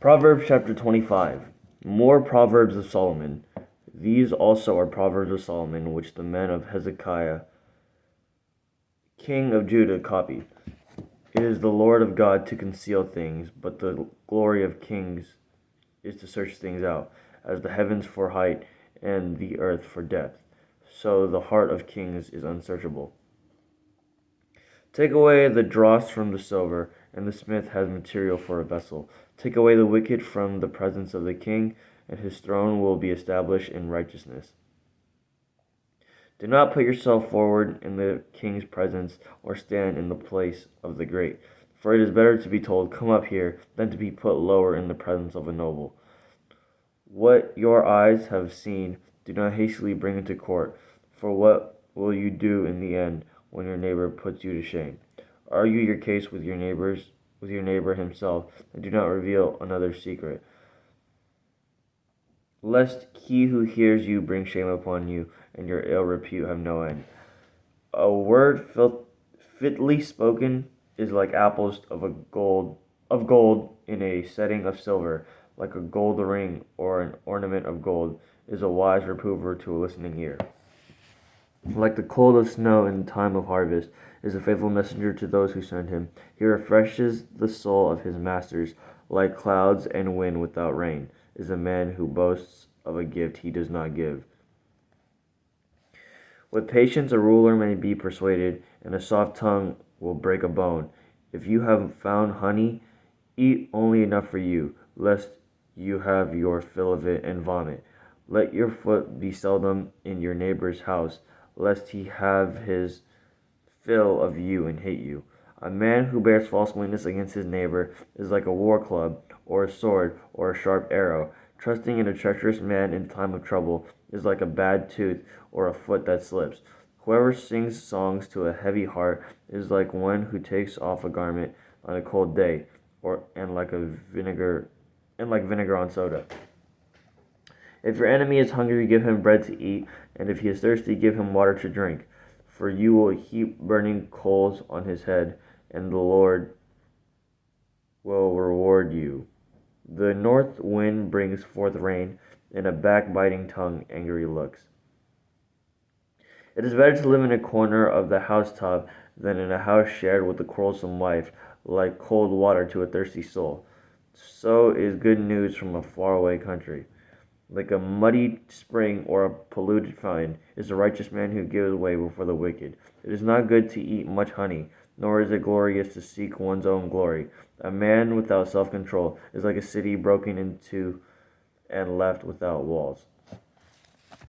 Proverbs chapter 25. More Proverbs of Solomon. These also are Proverbs of Solomon, which the men of Hezekiah, king of Judah, copied. It is the Lord of God to conceal things, but the glory of kings is to search things out. As the heavens for height and the earth for depth, so the heart of kings is unsearchable. Take away the dross from the silver, and the smith has material for a vessel. Take away the wicked from the presence of the king, and his throne will be established in righteousness. Do not put yourself forward in the king's presence, or stand in the place of the great. For it is better to be told, "Come up here," than to be put lower in the presence of a noble. What your eyes have seen, do not hastily bring into court, for what will you do in the end when your neighbor puts you to shame? Argue your case with your neighbor himself, and do not reveal another's secret, lest he who hears you bring shame upon you, and your ill repute have no end. A word fitly spoken is like apples of gold in a setting of silver, like a gold ring or an ornament of gold is a wise reprover to a listening ear. Like the cold of snow in the time of harvest is a faithful messenger to those who send him. He refreshes the soul of his masters. Like clouds and wind without rain is a man who boasts of a gift he does not give. With patience a ruler may be persuaded, and a soft tongue will break a bone. If you have found honey, eat only enough for you, lest you have your fill of it and vomit. Let your foot be seldom in your neighbor's house, lest he have his fill of you and hate you. A man who bears false witness against his neighbor is like a war club, or a sword, or a sharp arrow. Trusting in a treacherous man in time of trouble is like a bad tooth or a foot that slips. Whoever sings songs to a heavy heart is like one who takes off a garment on a cold day, and like vinegar on soda. If your enemy is hungry, give him bread to eat, and if he is thirsty, give him water to drink. For you will heap burning coals on his head, and the Lord will reward you. The north wind brings forth rain, and a backbiting tongue angry looks. It is better to live in a corner of the housetop than in a house shared with a quarrelsome wife, like cold water to a thirsty soul. So is good news from a faraway country. Like a muddy spring or a polluted fountain is a righteous man who gives way before the wicked. It is not good to eat much honey, nor is it glorious to seek one's own glory. A man without self-control is like a city broken into and left without walls.